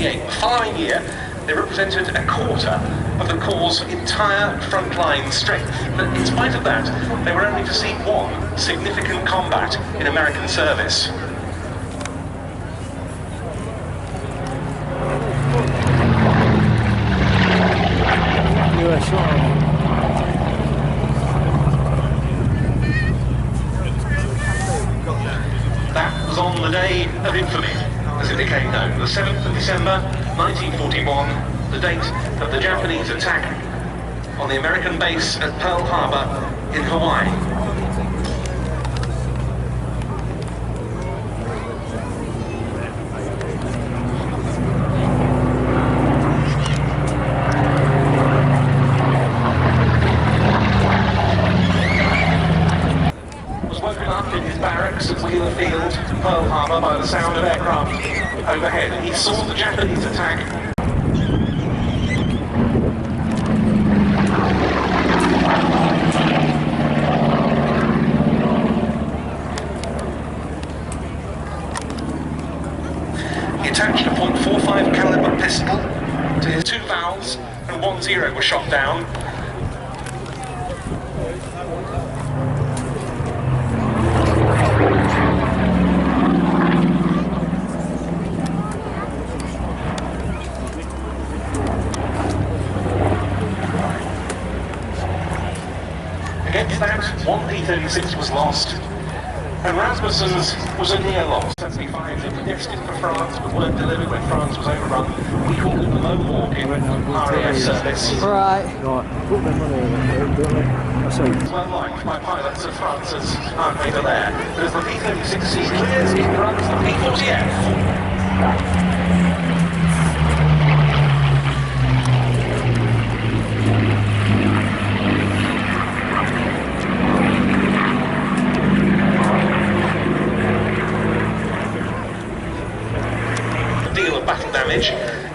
1938, the following year, they represented a quarter of the Corps' entire frontline strength. But in spite of that, they were only to see one significant combat in American service. US Army. That was on the day of infamy, as it became known, the 7th of December 1941, the date of the Japanese attack on the American base at Pearl Harbor in Hawaii. Pearl Harbor by the sound of aircraft overhead. He saw the Japanese attack. He attached a .45 caliber pistol to his 2 valves, and 1-0 was shot down. Against that, 1 P-36 was lost, and Rasmussen's was a near loss. 75 had been destined for France, but weren't delivered when France was overrun. We called it the Lone Hawk in RAF service. Right. Put them on there, don't they? Well liked by pilots of France's Army de l'Air. As the P-36C clears, it runs the P-40F.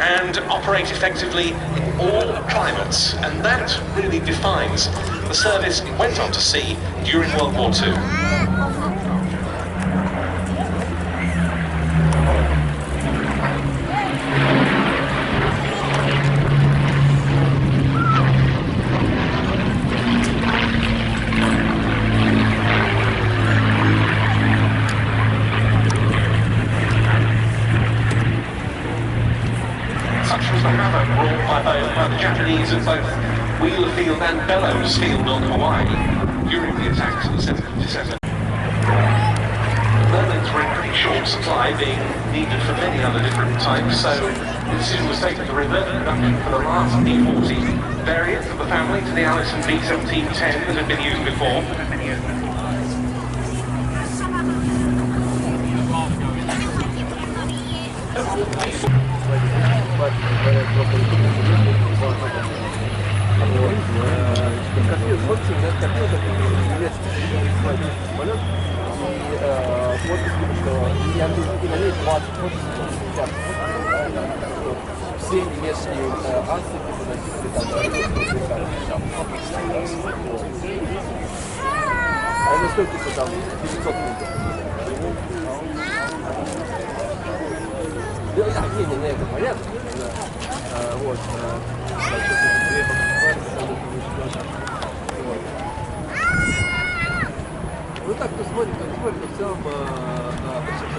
And operate effectively in all climates, and that really defines the service it went on to see during World War II. By the Japanese at both Wheeler Field and Bellows Field on Hawaii during the attacks of the 7th of December. Merlins were in pretty short supply, being needed for many other different types, so the decision was taken to revert production for the last P-40 variant of the family to the Allison B-1710 that had been used before. Все немецкие акции приносили там, а это сколько там? 500 метров. Не, это понятно. Вот. Ну так, кто смотрит, но в целом почти все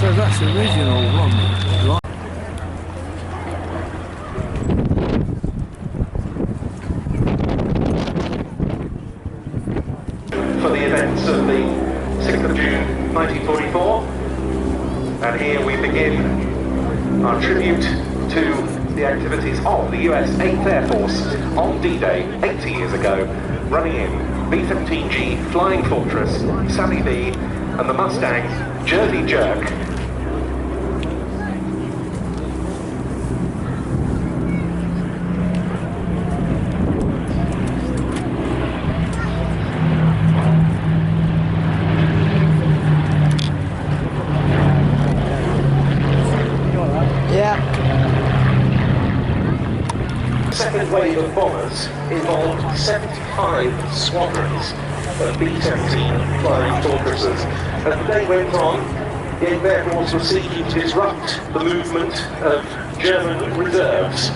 So that's the original one, right? For the events of the 6th of June 1944, and here we begin our tribute to the activities of the US 8th Air Force on D-Day 80 years ago, running in B-17G Flying Fortress, Sally B, and the Mustang Jersey Jerk. The second wave of bombers involved 75 squadrons of B-17 Flying Fortresses. As the day went on, the Air Force was seeking to disrupt the movement of German reserves.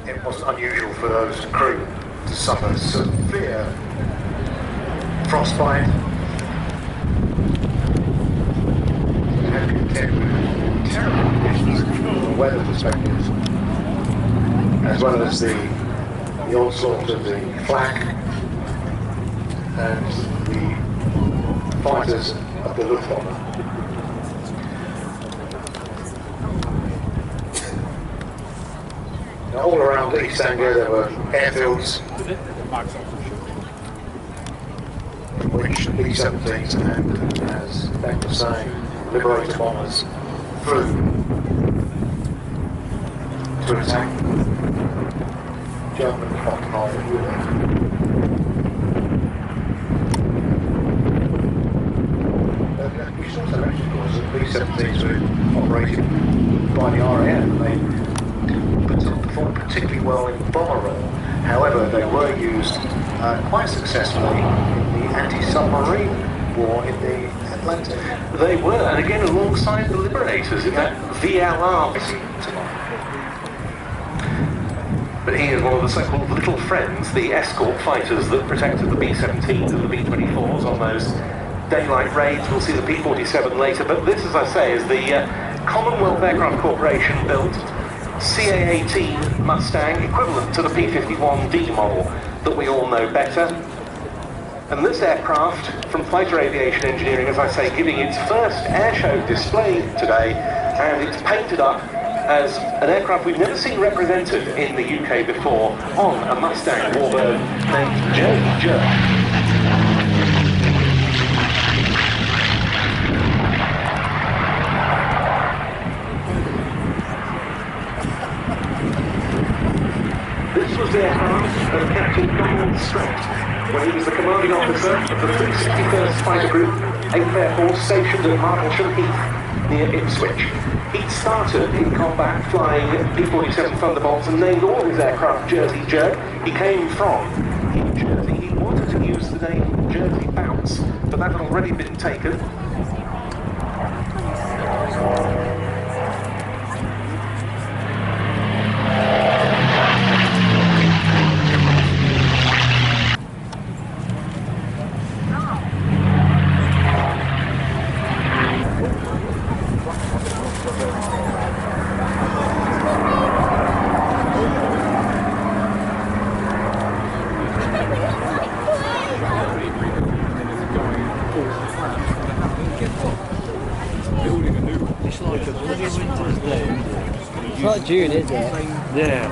It wasn't unusual for those crew to suffer severe frostbite. They had to contend with terrible conditions from a weather perspective, as well as the onslaught of the flak and the fighters of the Luftwaffe. All around East Anglia there were airfields from which B-17s and, as Ben was saying, Liberator bombers flew to attack German occupied Europe. We should also mention, of course, that B-17s were operated by the RAF. They performed particularly well in bomber role. However, they were used quite successfully in the anti-submarine war in the Atlantic. They were, and again alongside the Liberators in that VLR. But here's one of the so-called little friends, the escort fighters that protected the B-17s and the B-24s on those daylight raids. We'll see the P-47 later, but this, as I say, is the Commonwealth Aircraft Corporation built CA-18 Mustang, equivalent to the P-51D model that we all know better. And this aircraft, from Fighter Aviation Engineering, as I say, giving its first airshow display today, and it's painted up as an aircraft we've never seen represented in the UK before on a Mustang warbird named Jersey Jerk. This was the aircraft of Captain Donald Strait when he was the commanding officer of the 361st Fighter Group, 8th Air Force, stationed at Martlesham Heath near Ipswich. He'd started in combat flying P-47 Thunderbolts and named all his aircraft Jersey Jerk. He came from in Jersey. He wanted to use the name Jersey Bounce, but that had already been taken. It's not June, is it? Yeah.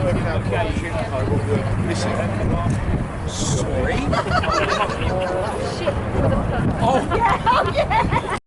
Working out quite a few what we're missing. Sorry? Oh, yeah, oh, yeah.